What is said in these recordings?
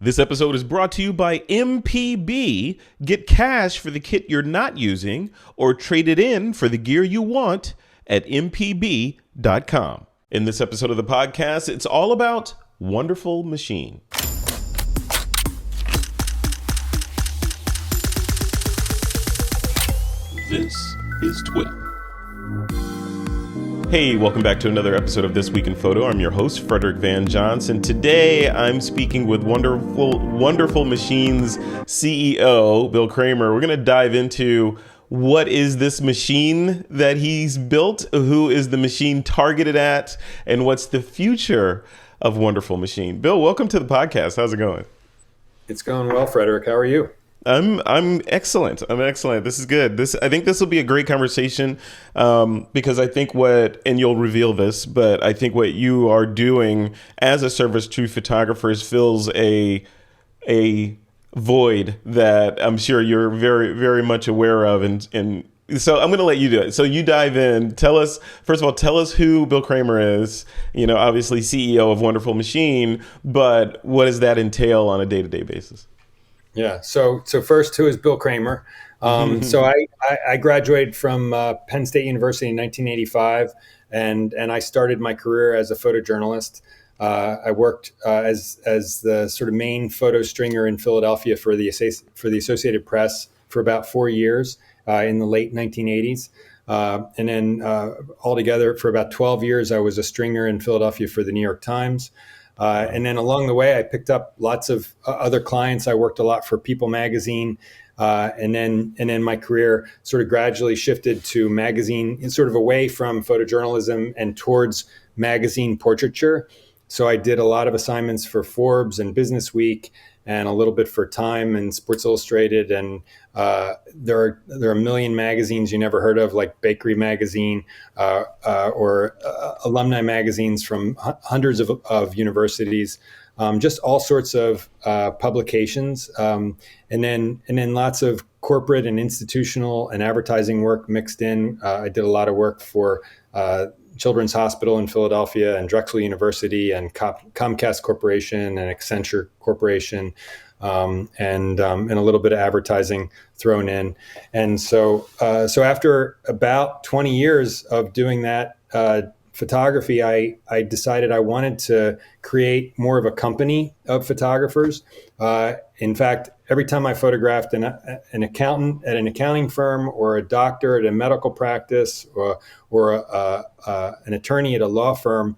This episode is brought to you by MPB. Get cash for the kit you're not using or trade it in for the gear you want at mpb.com. In this episode of the podcast, it's all about Wonderful Machine. This is TWiP. Hey, welcome back to another episode of This Week in Photo. I'm your host, Frederick Van Johnson. Today, I'm speaking with Wonderful Machines CEO, Bill Cramer. We're going to dive into what is this machine that he's built, who is the machine targeted at, and what's the future of Wonderful Machine. Bill, welcome to the podcast. How's it going? It's going well, Frederick. How are you? I'm excellent. This is good. I think this will be a great conversation because I think and you'll reveal this, but I think what you are doing as a service to photographers fills a void that I'm sure you're very, very much aware of. And so I'm going to let you do it. So you dive in. First of all, tell us who Bill Cramer is, obviously CEO of Wonderful Machine, but what does that entail on a day-to-day basis? Yeah. So first, who is Bill Cramer? So I graduated from Penn State University in 1985, and I started my career as a photojournalist. I worked as the sort of main photo stringer in Philadelphia for the Associated Press for about 4 years in the late 1980s. And then altogether for about 12 years, I was a stringer in Philadelphia for the New York Times. And then along the way, I picked up lots of other clients. I worked a lot for People magazine. And then my career sort of gradually shifted to magazine, sort of away from photojournalism and towards magazine portraiture. So I did a lot of assignments for Forbes and Business Week and a little bit for Time and Sports Illustrated. And there are a million magazines you never heard of, like Bakery Magazine or alumni magazines from hundreds of universities, just all sorts of publications. And then lots of corporate and institutional and advertising work mixed in. I did a lot of work for Children's Hospital in Philadelphia and Drexel University and Comcast Corporation and Accenture Corporation, and a little bit of advertising thrown in. And so after about 20 years of doing that photography, I decided I wanted to create more of a company of photographers. In fact, every time I photographed an accountant at an accounting firm or a doctor at a medical practice or an attorney at a law firm,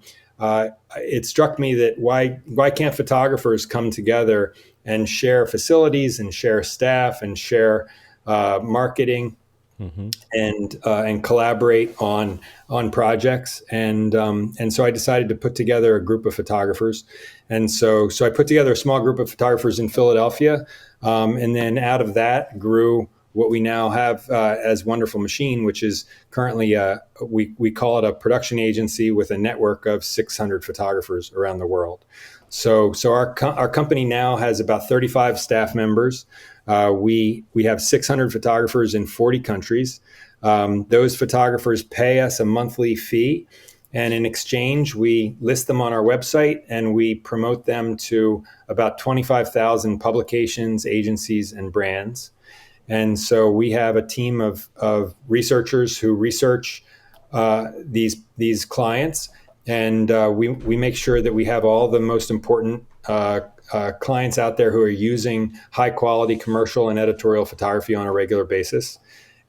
it struck me that why can't photographers come together and share facilities and share staff and share marketing? Mm-hmm. and collaborate on projects, and so I decided to put together a group of photographers, and so I put together a small group of photographers in Philadelphia, and then out of that grew what we now have as Wonderful Machine, which is currently we call it a production agency with a network of 600 photographers around the world. So our company now has about 35 staff members. We have 600 photographers in 40 countries. Those photographers pay us a monthly fee, and in exchange, we list them on our website and we promote them to about 25,000 publications, agencies, and brands. And so we have a team of researchers who research these clients, and we make sure that we have all the most important clients out there who are using high quality commercial and editorial photography on a regular basis.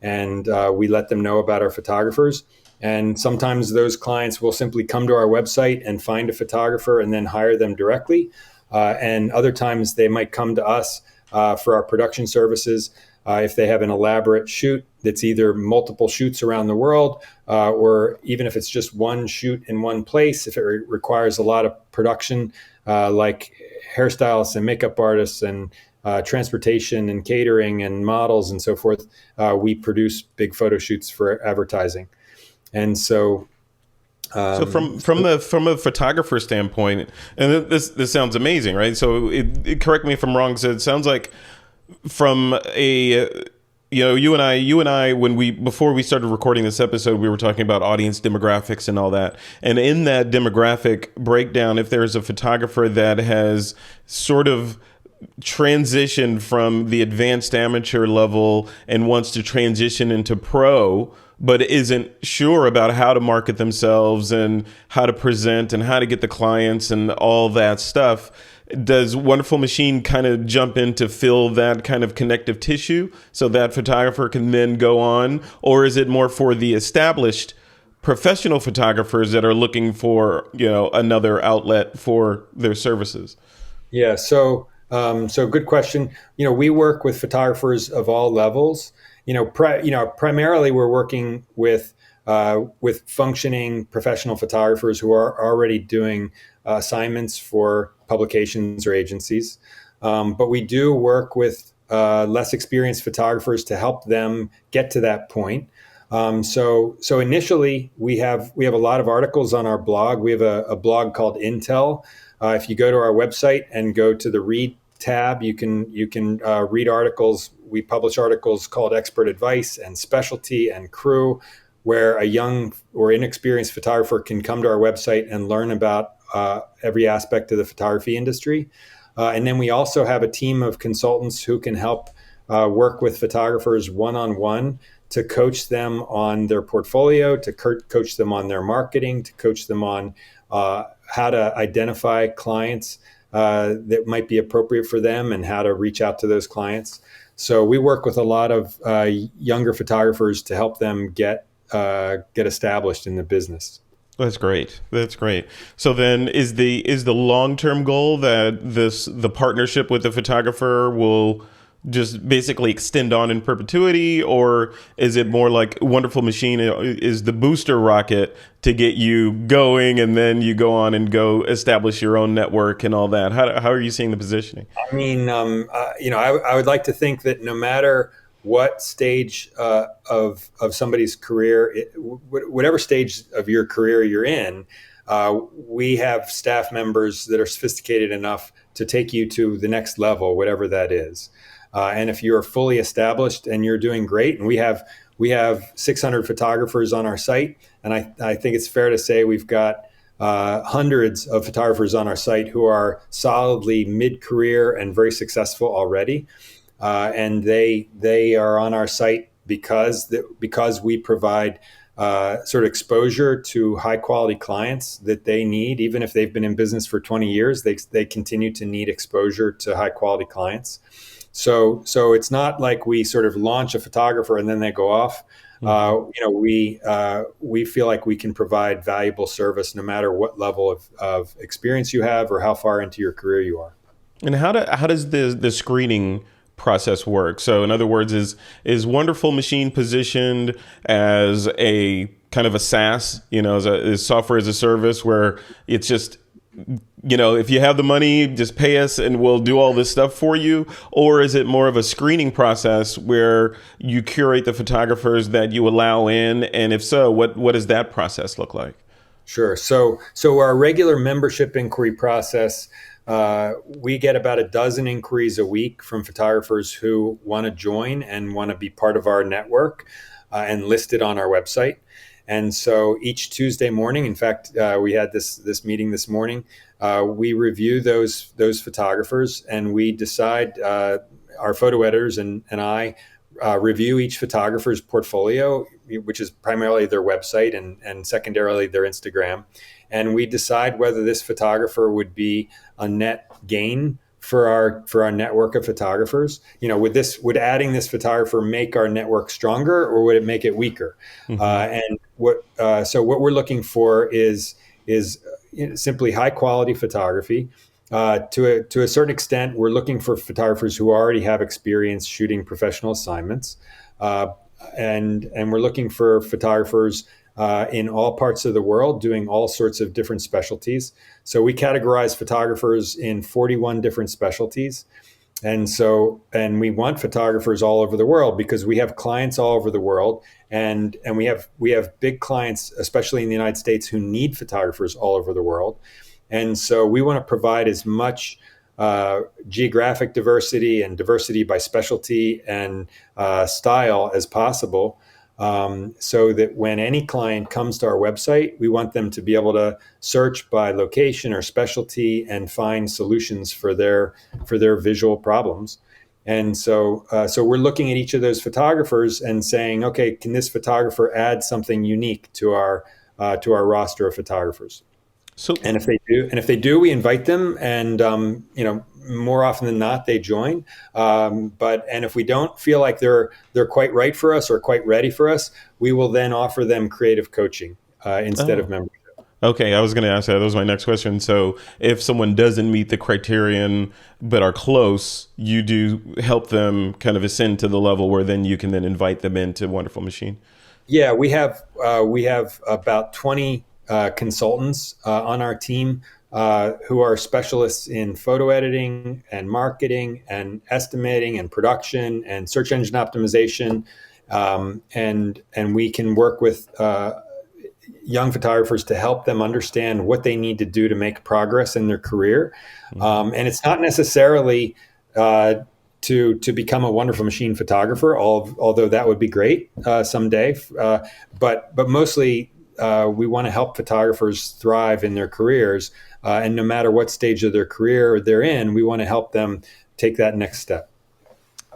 And we let them know about our photographers. And sometimes those clients will simply come to our website and find a photographer and then hire them directly. And other times they might come to us for our production services. If they have an elaborate shoot that's either multiple shoots around the world, or even if it's just one shoot in one place, if it requires a lot of production, like hairstylists and makeup artists and transportation and catering and models and so forth, we produce big photo shoots for advertising. And so from a photographer standpoint, and this sounds amazing, right? So correct me if I'm wrong. So it sounds like from a, you and I, before we started recording this episode, we were talking about audience demographics and all that. And in that demographic breakdown, if there's a photographer that has sort of transitioned from the advanced amateur level and wants to transition into pro, but isn't sure about how to market themselves and how to present and how to get the clients and all that stuff. Does Wonderful Machine kind of jump in to fill that kind of connective tissue so that photographer can then go on? Or is it more for the established professional photographers that are looking for, another outlet for their services? Yeah. So good question. We work with photographers of all levels. Primarily we're working with functioning professional photographers who are already doing assignments for publications or agencies. But we do work with less experienced photographers to help them get to that point. So initially we have a lot of articles on our blog. We have a blog called Intel. If you go to our website and go to the Read tab, you can read articles. We publish articles called Expert Advice and Specialty and Crew, where a young or inexperienced photographer can come to our website and learn about every aspect of the photography industry. And then we also have a team of consultants who can help work with photographers one-on-one to coach them on their portfolio, to coach them on their marketing, to coach them on how to identify clients that might be appropriate for them and how to reach out to those clients. So we work with a lot of younger photographers to help them get established in the business. That's great. That's great. So then is the long-term goal that the partnership with the photographer will just basically extend on in perpetuity, or is it more like Wonderful Machine is the booster rocket to get you going and then you go on and go establish your own network and all that? How are you seeing the positioning? I mean, I would like to think that no matter what stage of somebody's career, whatever stage of your career you're in, we have staff members that are sophisticated enough to take you to the next level, whatever that is. And if you're fully established and you're doing great, and we have 600 photographers on our site, and I think it's fair to say we've got hundreds of photographers on our site who are solidly mid-career and very successful already. And they are on our site because we provide sort of exposure to high quality clients that they need. Even if they've been in business for 20 years, they continue to need exposure to high quality clients. So it's not like we sort of launch a photographer and then they go off. We feel like we can provide valuable service no matter what level of experience you have or how far into your career you are. And how does the screening process work? So in other words, is Wonderful Machine positioned as a kind of a SaaS, as software as a service, where it's just, if you have the money, just pay us and we'll do all this stuff for you? Or is it more of a screening process where you curate the photographers that you allow in? And if so, what does that process look like? Sure. So our regular membership inquiry process, we get about a dozen inquiries a week from photographers who want to join and want to be part of our network and listed on our website. And so each Tuesday morning, in fact, we had this meeting this morning, we review those photographers and we decide, our photo editors and I review each photographer's portfolio, which is primarily their website and secondarily their Instagram. And we decide whether this photographer would be a net gain for our network of photographers. Would adding this photographer make our network stronger, or would it make it weaker? Mm-hmm. And what we're looking for is simply high quality photography. To a certain extent, we're looking for photographers who already have experience shooting professional assignments, and we're looking for photographers in all parts of the world doing all sorts of different specialties. So we categorize photographers in 41 different specialties. And we want photographers all over the world because we have clients all over the world, and we have big clients, especially in the United States, who need photographers all over the world. And so we want to provide as much geographic diversity and diversity by specialty and style as possible. so that when any client comes to our website, we want them to be able to search by location or specialty and find solutions for their visual problems. And so we're looking at each of those photographers and saying, okay, can this photographer add something unique to our roster of photographers? So, And if they do, we invite them, and more often than not, they join. And if we don't feel like they're quite right for us or quite ready for us, we will then offer them creative coaching instead of membership. okay, I was going to ask that. That was my next question. So, if someone doesn't meet the criterion but are close, you do help them kind of ascend to the level where then you can then invite them into Wonderful Machine. Yeah, we have about 20 consultants on our team who are specialists in photo editing and marketing and estimating and production and search engine optimization, and we can work with young photographers to help them understand what they need to do to make progress in their career. And it's not necessarily to become a Wonderful Machine photographer, although that would be great someday. But mostly we want to help photographers thrive in their careers. And no matter what stage of their career they're in, we want to help them take that next step.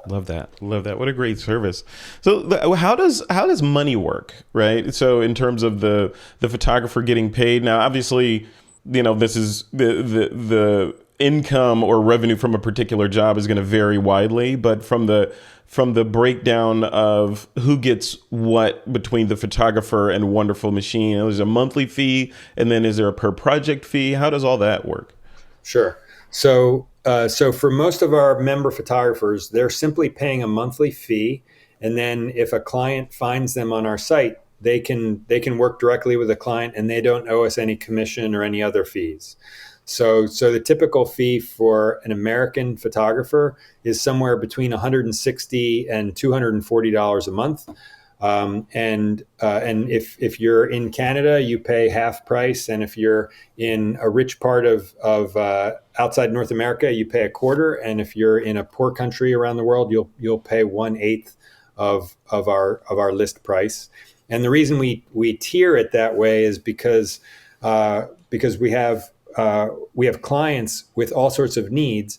Love that. Love that. What a great service. So how does money work, right? So in terms of the photographer getting paid, now obviously, this is the income or revenue from a particular job is going to vary widely, but from the breakdown of who gets what between the photographer and Wonderful Machine, there's a monthly fee, and then is there a per project fee? How does all that work? Sure. So for most of our member photographers, they're simply paying a monthly fee, and then if a client finds them on our site, they can work directly with the client, and they don't owe us any commission or any other fees. So the typical fee for an American photographer is somewhere between $160 and $240 a month. And if you're in Canada, you pay half price, and if you're in a rich part of outside North America, you pay a quarter, and if you're in a poor country around the world, you'll pay 1/8 of our list price. And the reason we tier it that way is because we have clients with all sorts of needs.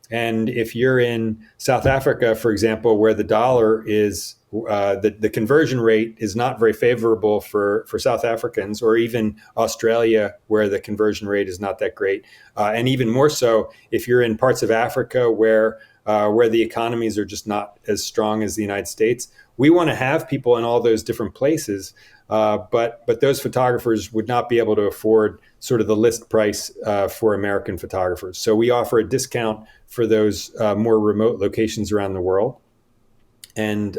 And if you're in South Africa, for example, where the dollar is, the conversion rate is not very favorable for South Africans, or even Australia, where the conversion rate is not that great. And even more so, if you're in parts of Africa where the economies are just not as strong as the United States, we want to have people in all those different places. But those photographers would not be able to afford sort of the list price for American photographers. So we offer a discount for those more remote locations around the world. And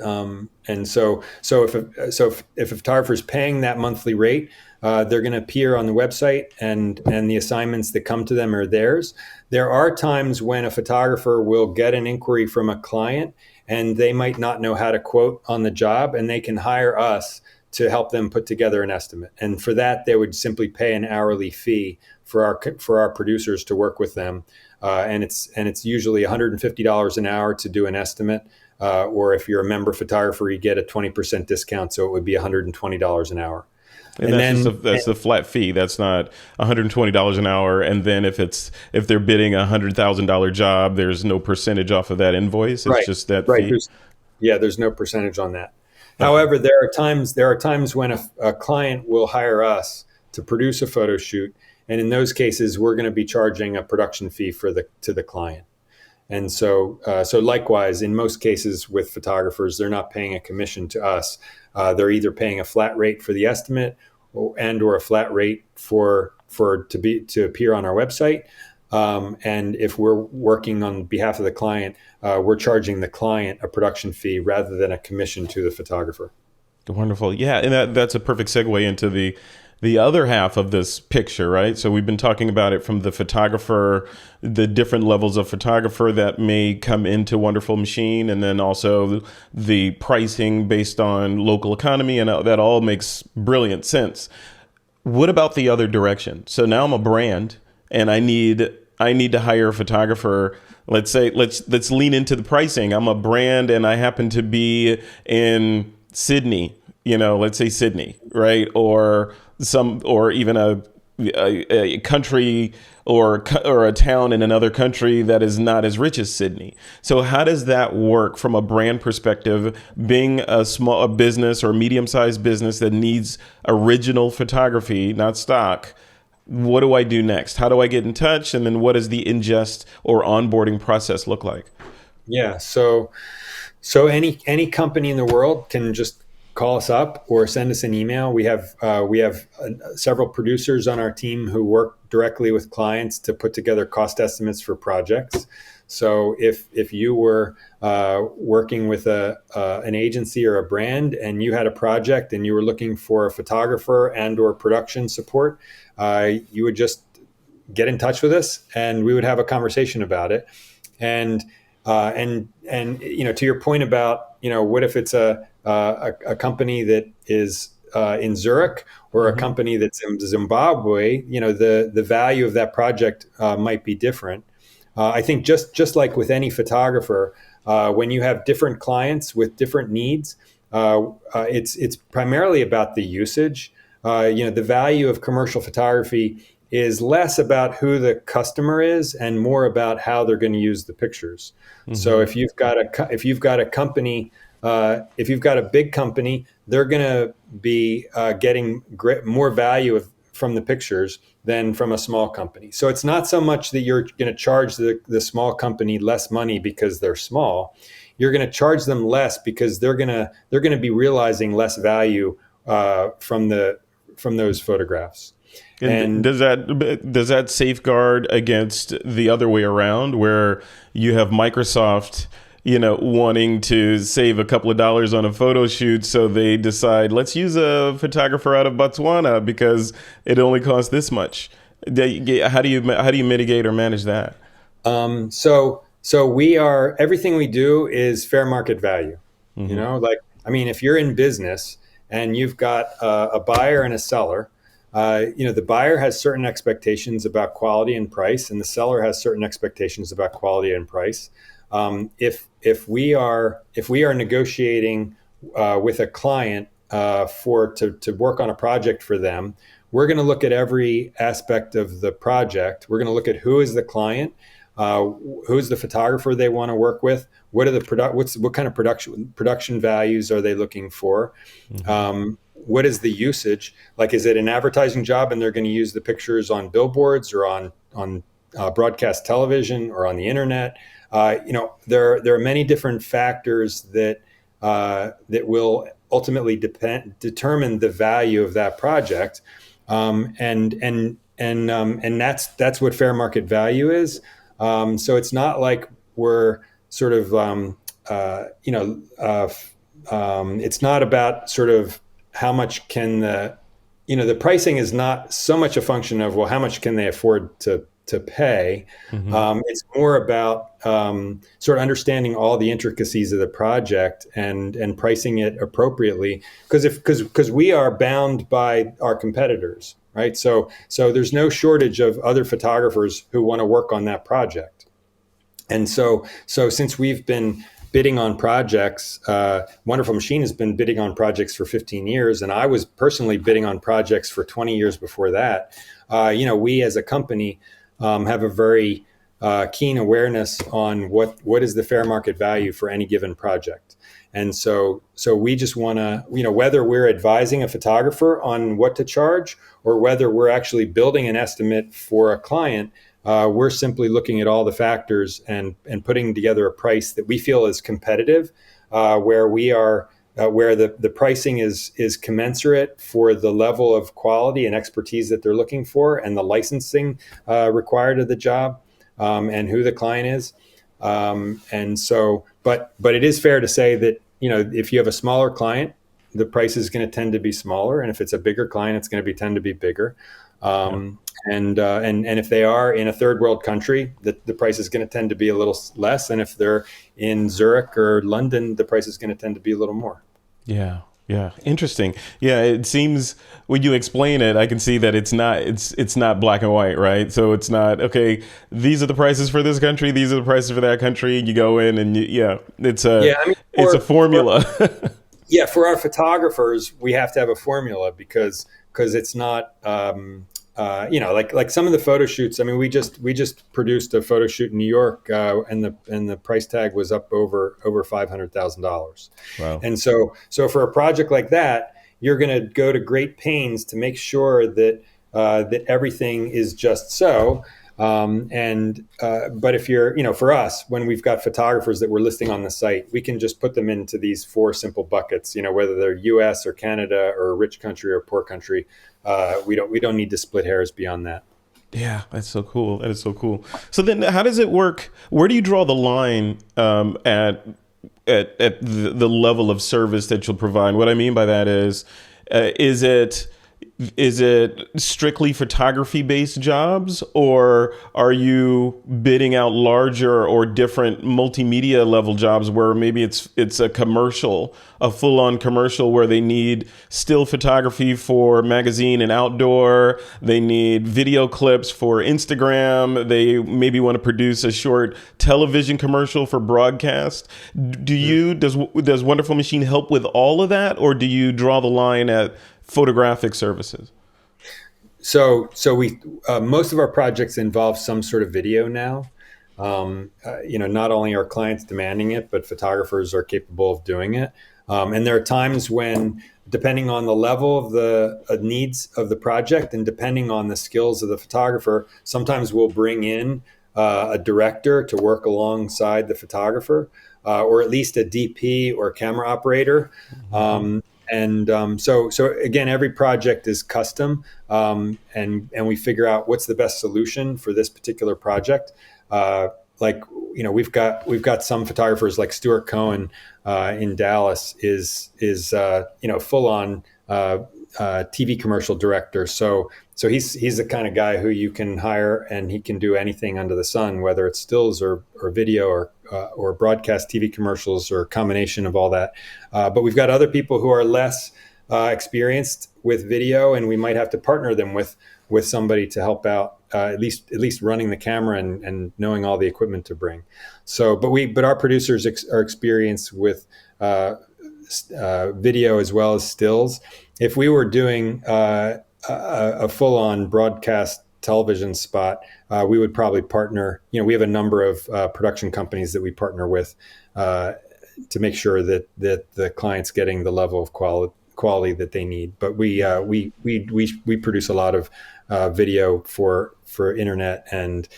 so if a photographer is paying that monthly rate, they're going to appear on the website, and the assignments that come to them are theirs. There are times when a photographer will get an inquiry from a client, and they might not know how to quote on the job, and they can hire us to help them put together an estimate. And for that, they would simply pay an hourly fee for our producers to work with them. And it's usually $150 an hour to do an estimate. Or if you're a member photographer, you get a 20% discount, so it would be $120 an hour. And that's the flat fee. That's not $120 an hour. And then if they're bidding a $100,000 job, there's no percentage off of that invoice. It's just that fee. There's no percentage on that. Okay. However, there are times when a client will hire us to produce a photo shoot, and in those cases, we're going to be charging a production fee to the client. And so likewise, in most cases with photographers, they're not paying a commission to us. They're either paying a flat rate for the estimate or a flat rate to appear on our website. And if we're working on behalf of the client, we're charging the client a production fee rather than a commission to the photographer. Wonderful. Yeah, and that's a perfect segue into the other half of this picture, right? So we've been talking about it from the photographer, the different levels of photographer that may come into Wonderful Machine, and then also the pricing based on local economy, and that all makes brilliant sense. What about the other direction? So now I'm a brand, and I need to hire a photographer. Let's say let's lean into the pricing. I'm a brand, and I happen to be in Sydney. let's say Sydney, right? Or even a country or a town in another country that is not as rich as Sydney. So how does that work from a brand perspective, being a business or medium-sized business that needs original photography, not stock? What do I do next? How do I get in touch? And then what does the ingest or onboarding process look like? Yeah. So any company in the world can just call us up or send us an email. We have several producers on our team who work directly with clients to put together cost estimates for projects. So if you were working with an agency or a brand and you had a project and you were looking for a photographer and or production support, you would just get in touch with us and we would have a conversation about it. And to your point about what if it's a company that is in Zurich or a company that's in Zimbabwe, the value of that project might be different. I think just like with any photographer, when you have different clients with different needs, it's primarily about the usage. The value of commercial photography is less about who the customer is and more about how they're going to use the pictures. Mm-hmm. So if you've got a company, if you've got a big company, they're going to be getting more value from the pictures than from a small company. So it's not so much that you're going to charge the small company less money because they're small. You're going to charge them less because they're going to be realizing less value from those photographs. And does that safeguard against the other way around, where you have Microsoft, wanting to save a couple of dollars on a photo shoot, so they decide, let's use a photographer out of Botswana because it only costs this much? How do you mitigate or manage that? So everything we do is fair market value. Mm-hmm. If you're in business and you've got a buyer and a seller. The buyer has certain expectations about quality and price, and the seller has certain expectations about quality and price. If we are negotiating with a client to work on a project for them, we're going to look at every aspect of the project. We're going to look at who is the client, who's the photographer they want to work with, what kind of production values are they looking for. Mm-hmm. What is the usage? Like, is it an advertising job and they're going to use the pictures on billboards or on broadcast television or on the internet? There are many different factors that will ultimately determine the value of that project, and that's what fair market value is. So it's not like we're sort of it's not about sort of how much can the pricing is not so much a function of, well, how much can they afford to pay? Mm-hmm. It's more about sort of understanding all the intricacies of the project and pricing it appropriately, because we are bound by our competitors, right? So there's no shortage of other photographers who want to work on that project. And so since we've been bidding on projects, Wonderful Machine has been bidding on projects for 15 years, and I was personally bidding on projects for 20 years before that. We as a company have a very keen awareness on what is the fair market value for any given project. And so we just want to, whether we're advising a photographer on what to charge or whether we're actually building an estimate for a client, we're simply looking at all the factors and putting together a price that we feel is competitive, where the pricing is commensurate for the level of quality and expertise that they're looking for and the licensing required of the job, and who the client is. But it is fair to say that, if you have a smaller client, the price is going to tend to be smaller. And if it's a bigger client, it's going to tend to be bigger. And if they are in a third world country, the price is going to tend to be a little less. And if they're in Zurich or London, the price is going to tend to be a little more. Yeah. Yeah. Interesting. Yeah. It seems when you explain it, I can see that it's not black and white, right? So it's not, okay, these are the prices for this country, these are the prices for that country. You go in and it's a formula. Yeah, for our photographers, we have to have a formula because it's not like some of the photo shoots. I mean, we just produced a photo shoot in New York, and the price tag was up over $500,000. Wow. And so for a project like that, you're going to go to great pains to make sure that everything is just so. But if you're, for us, when we've got photographers that we're listing on the site, we can just put them into these four simple buckets, whether they're US or Canada or rich country or poor country. We don't need to split hairs beyond that. Yeah, that's so cool. That is so cool. So then, how does it work? Where do you draw the line at the level of service that you'll provide? What I mean by that is it strictly photography based jobs, or are you bidding out larger or different multimedia level jobs where maybe it's a full on commercial where they need still photography for magazine and outdoor, they need video clips for Instagram, they maybe want to produce a short television commercial for broadcast? Does Wonderful Machine help with all of that, or do you draw the line at photographic services? So we most of our projects involve some sort of video now. Not only are clients demanding it, but photographers are capable of doing it. And there are times when, depending on the level of the needs of the project and depending on the skills of the photographer, sometimes we'll bring in a director to work alongside the photographer, or at least a DP or camera operator. So again, every project is custom, and we figure out what's the best solution for this particular project. We've got some photographers like Stuart Cohen in Dallas is full on TV commercial director. So he's the kind of guy who you can hire, and he can do anything under the sun, whether it's stills or video or broadcast TV commercials or a combination of all that. But we've got other people who are less experienced with video, and we might have to partner them with somebody to help out, at least running the camera and knowing all the equipment to bring. But our producers are experienced with video as well as stills. If we were doing a full-on broadcast television spot, we would probably partner. We have a number of production companies that we partner with to make sure that the client's getting the level of quality that they need. But we produce a lot of video for internet and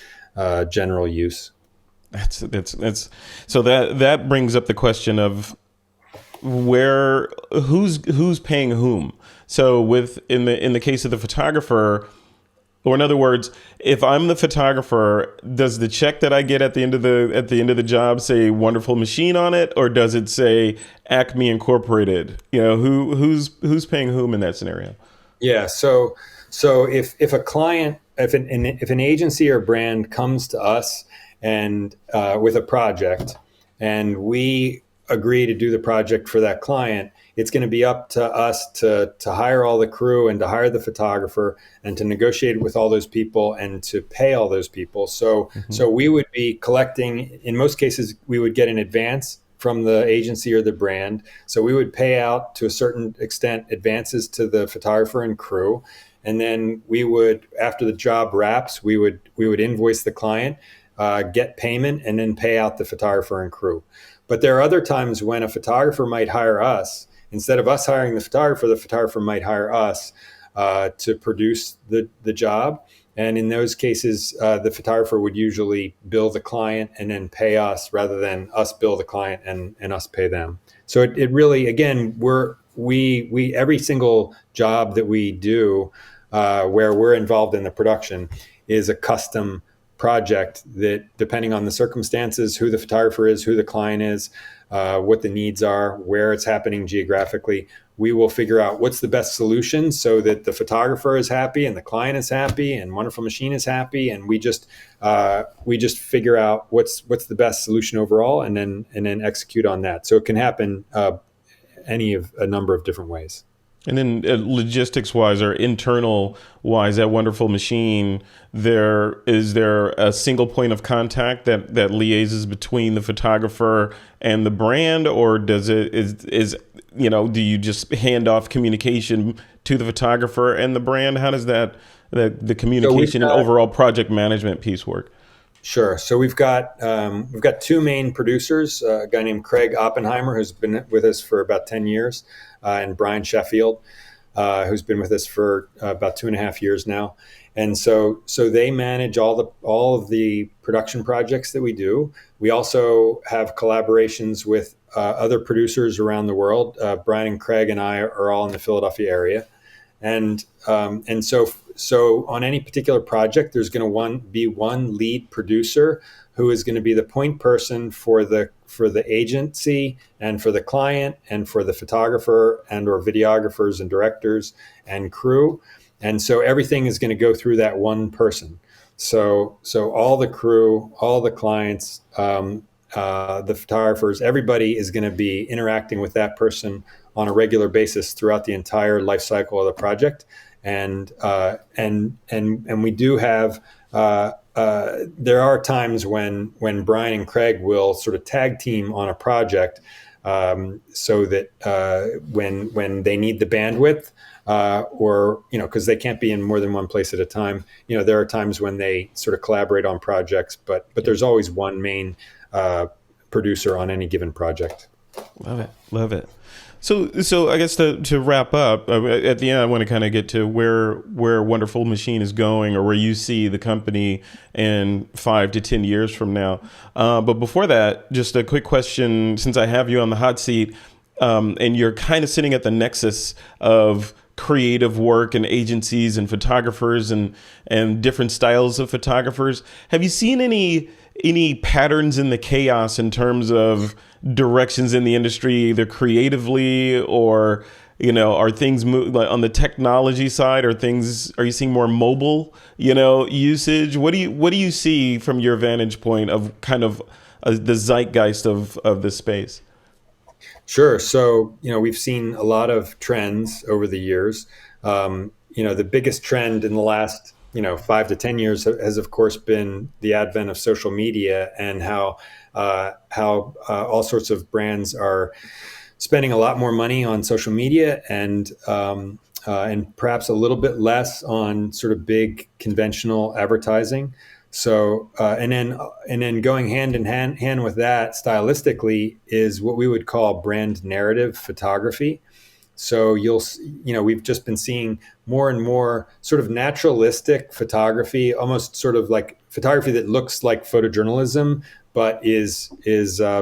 general use. That's so that brings up the question of who's paying whom. So in the case of the photographer, or in other words, if I'm the photographer, does the check that I get at the end of the job say Wonderful Machine on it, or does it say Acme Incorporated? Who's paying whom in that scenario? Yeah. So if a client, if an agency or brand comes to us and with a project, and we agree to do the project for that client, it's going to be up to us to hire all the crew and to hire the photographer and to negotiate with all those people and to pay all those people. So we would be collecting, in most cases, we would get an advance from the agency or the brand. So we would pay out, to a certain extent, advances to the photographer and crew. And then we would, after the job wraps, we would invoice the client, get payment, and then pay out the photographer and crew. But there are other times when a photographer might hire us. Instead of us hiring the photographer might hire us to produce the job. And in those cases, the photographer would usually bill the client and then pay us, rather than us bill the client and us pay them. So it really, again, we every single job that we do where we're involved in the production is a custom project that, depending on the circumstances, who the photographer is, who the client is, what the needs are, where it's happening geographically, we will figure out what's the best solution so that the photographer is happy and the client is happy and Wonderful Machine is happy, and we just figure out what's the best solution overall, and then execute on that. So it can happen a number of different ways. And then logistics wise or internal wise, that wonderful machine, there a single point of contact that liaises between the photographer and the brand, or does it is do you just hand off communication to the photographer and the brand? How does the So we've communication and got overall project management piece work? Sure. So we've got two main producers, a guy named Craig Oppenheimer, who's been with us for about 10 years, and Brian Sheffield, who's been with us for about 2.5 years now. And so they manage all of the production projects that we do. We also have collaborations with other producers around the world. Brian and Craig and I are all in the Philadelphia area. And so on any particular project, there's going to be one lead producer who is going to be the point person for the agency and for the client and for the photographer and or videographers and directors and crew. And so everything is going to go through that one person. So all the crew, all the clients, the photographers, everybody is going to be interacting with that person on a regular basis throughout the entire life cycle of the project. And we do have there are times when Brian and Craig will sort of tag team on a project, so that when they need the bandwidth, or because they can't be in more than one place at a time, there are times when they sort of collaborate on projects, but there's always one main producer on any given project. Love it. Love it. So I guess to wrap up, at the end, I want to kind of get to where Wonderful Machine is going, or where you see the company in 5 to 10 years from now. But before that, just a quick question, since I have you on the hot seat, and you're kind of sitting at the nexus of creative work and agencies and photographers and different styles of photographers. Have you seen any patterns in the chaos in terms of directions in the industry, either creatively or, are things like on the technology side, are you seeing more mobile, usage? What do you see from your vantage point of kind of the zeitgeist of this space? Sure. So, we've seen a lot of trends over the years. The biggest trend in the last, 5 to 10 years has, of course, been the advent of social media, and how all sorts of brands are spending a lot more money on social media, and perhaps a little bit less on sort of big conventional advertising. So and then going hand in hand with that stylistically is what we would call brand narrative photography. So we've just been seeing more and more sort of naturalistic photography, almost sort of like photography that looks like photojournalism, but is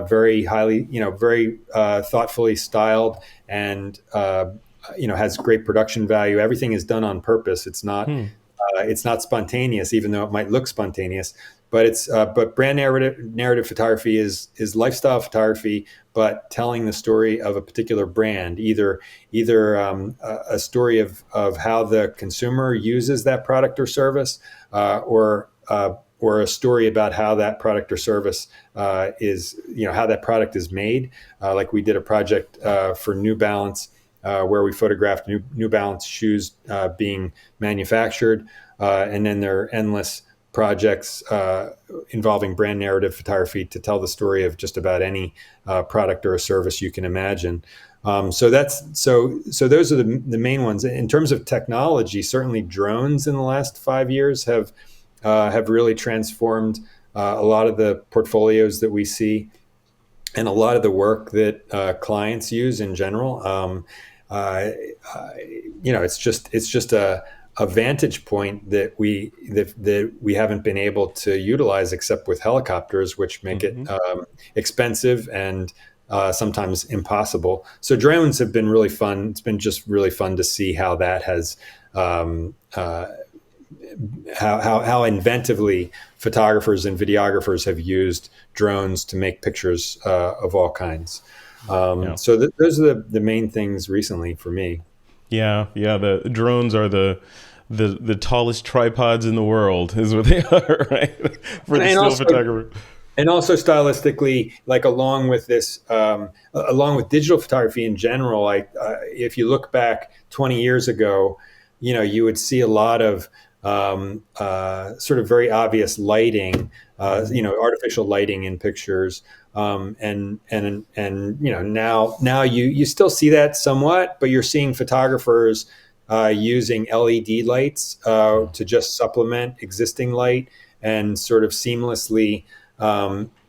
very highly, very thoughtfully styled, and has great production value. Everything is done on purpose. It's not spontaneous, even though it might look spontaneous. But brand narrative photography is lifestyle photography, but telling the story of a particular brand, either a story of how the consumer uses that product or service, or a story about how that product or service is, how that product is made. Like we did a project for New Balance, where we photographed New Balance shoes being manufactured, and then there are endless projects involving brand narrative photography to tell the story of just about any product or a service you can imagine. So those are the main ones. In terms of technology, certainly drones in the last 5 years have really transformed a lot of the portfolios that we see, and a lot of the work that clients use in general. It's just a vantage point that we haven't been able to utilize except with helicopters, which make it expensive and sometimes impossible. So drones have been really fun. It's been just really fun to see how that has how inventively photographers and videographers have used drones to make pictures of all kinds. So those are the main things recently for me. Yeah. The drones are the tallest tripods in the world, is what they are, right? For the still photographer. And also stylistically, like along with this, along with digital photography in general, if you look back 20 years ago, you would see a lot of sort of very obvious lighting, artificial lighting in pictures. Now you still see that somewhat, but you're seeing photographers using LED lights to just supplement existing light and sort of seamlessly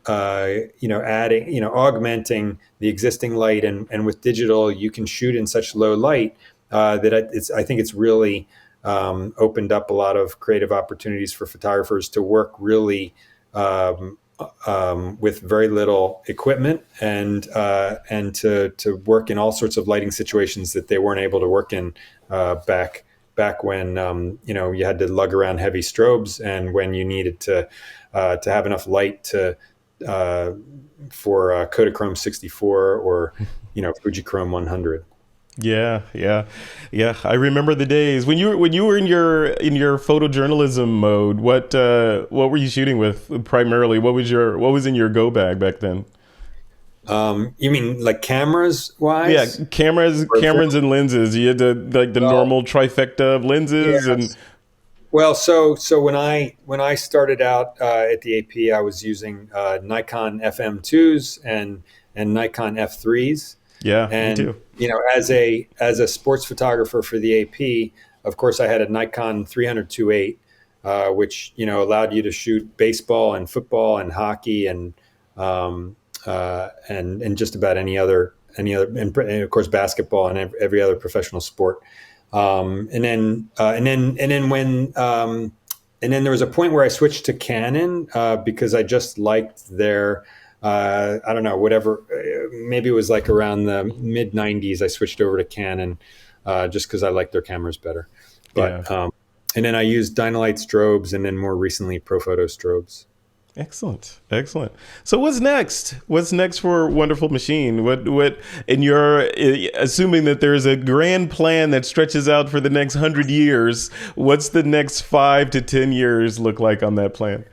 adding, augmenting the existing light, and with digital, you can shoot in such low light I think it's really opened up a lot of creative opportunities for photographers to work really with very little equipment, and to work in all sorts of lighting situations that they weren't able to work in back when you had to lug around heavy strobes, and when you needed to have enough light for Kodachrome 64 or Fujichrome 100. Yeah, yeah, yeah. I remember the days when you were in your photojournalism mode. What were you shooting with primarily? What was in your go bag back then? You mean like cameras Yeah, wise? cameras and lenses. You had the Well, normal trifecta of lenses and yes. Well, so when I started out at the AP, I was using Nikon FM2s and Nikon F3s, yeah, me and too. as a sports photographer for the AP, of course, I had a Nikon 300-8, which allowed you to shoot baseball and football and hockey and just about and of course basketball and every other professional sport. And then there was a point where I switched to Canon because I just liked their I don't know, whatever. Maybe it was like around the mid '90s. I switched over to Canon just because I liked their cameras better. Yeah. And then I used Dynalite strobes, and then more recently Profoto strobes. Excellent, excellent. So what's next? What's next for Wonderful Machine? What? And you're assuming that there's a grand plan that stretches out for the next 100 years. What's the next 5 to 10 years look like on that plan?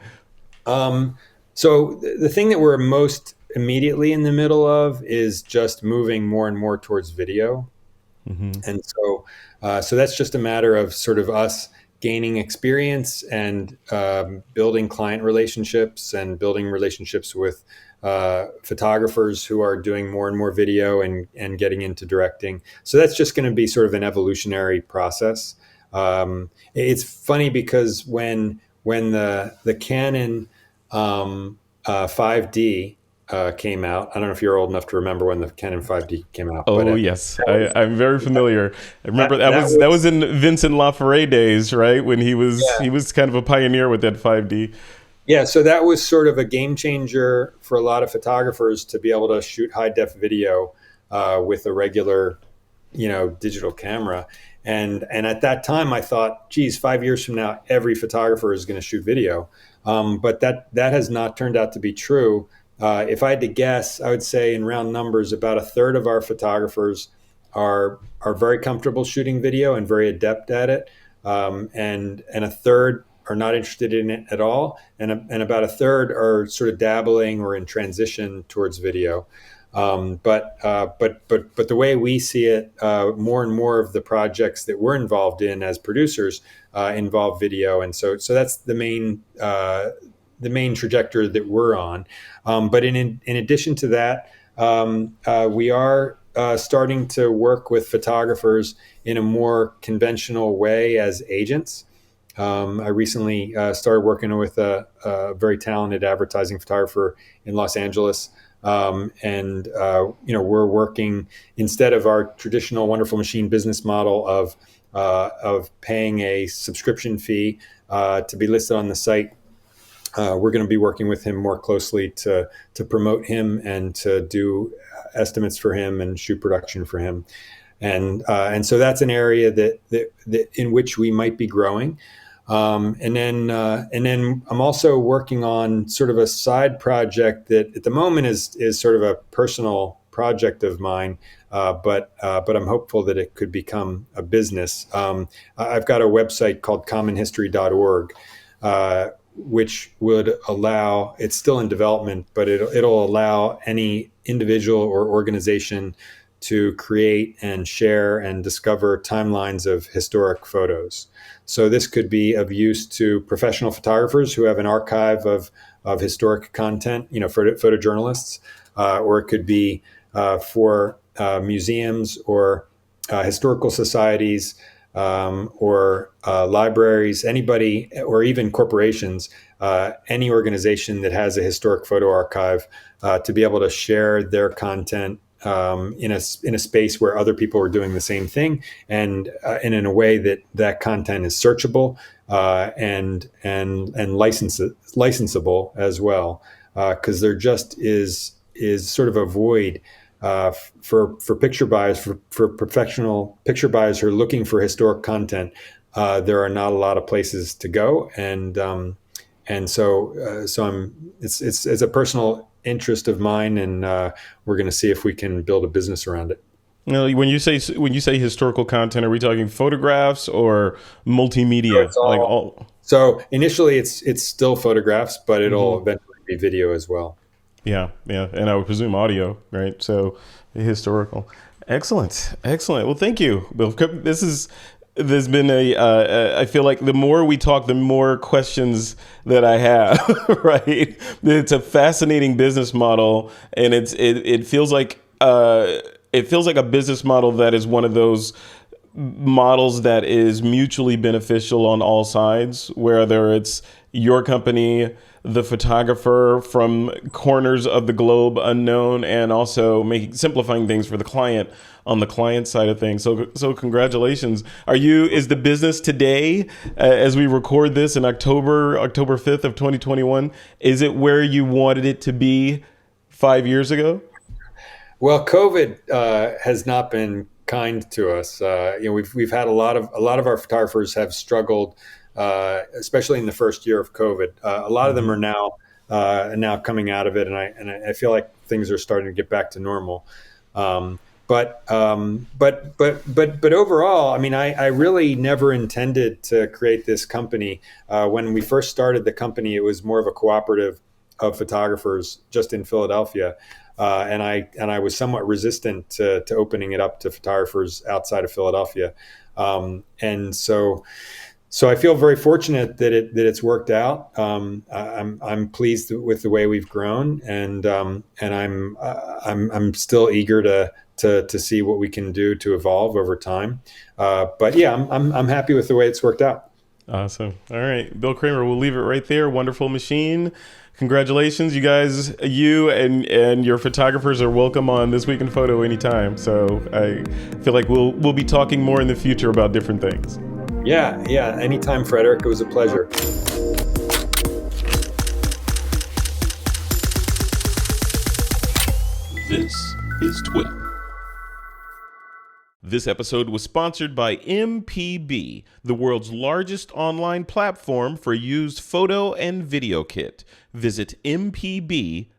So the thing that we're most immediately in the middle of is just moving more and more towards video. Hmm. And so that's just a matter of sort of us gaining experience and building client relationships and building relationships with photographers who are doing more and more video and getting into directing. So that's just going to be sort of an evolutionary process. It's funny because when the Canon 5D came out. I don't know if you're old enough to remember when the Canon 5D came out, but Oh yes, that was I'm very familiar. I remember that that was was in Vincent LaFerre days, right? When he yeah. was kind of a pioneer with that 5D. Yeah, so that was sort of a game changer for a lot of photographers to be able to shoot high def video with a regular, digital camera. And at that time, I thought, geez, 5 years from now, every photographer is going to shoot video. But that has not turned out to be true. If I had to guess, I would say in round numbers, about a third of our photographers are very comfortable shooting video and very adept at it, and a third are not interested in it at all, and about a third are sort of dabbling or in transition towards video. But the way we see it, more and more of the projects that we're involved in as producers involve video, and so that's the main trajectory that we're on. But in addition to that, we are starting to work with photographers in a more conventional way as agents. I recently started working with a very talented advertising photographer in Los Angeles. We're working, instead of our traditional Wonderful Machine business model of paying a subscription fee to be listed on the site. We're going to be working with him more closely to promote him and to do estimates for him and shoot production for him, and so that's an area that in which we might be growing. And then I'm also working on sort of a side project that at the moment is sort of a personal project of mine, but I'm hopeful that it could become a business. I've got a website called commonhistory.org, which would allow, it's still in development, but it'll allow any individual or organization to create and share and discover timelines of historic photos. So this could be of use to professional photographers who have an archive of historic content, photojournalists, or it could be for museums or historical societies, or libraries, anybody, or even corporations, any organization that has a historic photo archive, to be able to share their content in a space where other people are doing the same thing, and in a way that content is searchable, and licensable as well, because there just is sort of a void for picture buyers, for professional picture buyers who are looking for historic content. There are not a lot of places to go, and so it's a personal interest of mine, and we're going to see if we can build a business around it. When you say historical content, are we talking photographs or multimedia? So so initially it's still photographs, but it'll eventually be video as well. Yeah, and I would presume audio, right? So historical. Excellent. Well, thank you, Bill. There's been I feel like the more we talk, the more questions that I have, right? It's a fascinating business model, and it feels like a business model that is one of those models that is mutually beneficial on all sides, whether it's your company, the photographer from corners of the globe unknown, and also simplifying things for the client on the client side of things. So congratulations. Is the business today, as we record this in October 5th of 2021, is it where you wanted it to be 5 years ago? Well, COVID has not been kind to us. We've had a lot of our photographers have struggled, especially in the first year of COVID. A lot of them are now coming out of it, and I feel like things are starting to get back to normal. But overall, I mean, I really never intended to create this company. When we first started the company, it was more of a cooperative of photographers just in Philadelphia. And I was somewhat resistant to opening it up to photographers outside of Philadelphia. And so I feel very fortunate that it's worked out. I'm pleased with the way we've grown, and I'm still eager to see what we can do to evolve over time. But yeah, I'm happy with the way it's worked out. Awesome. All right, Bill Cramer, we'll leave it right there. Wonderful machine. Congratulations, you guys. You and your photographers are welcome on This Week in Photo anytime. So I feel like we'll be talking more in the future about different things. Yeah. Anytime, Frederick. It was a pleasure. This is TWiP. This episode was sponsored by MPB, the world's largest online platform for used photo and video kit. Visit mpb.com.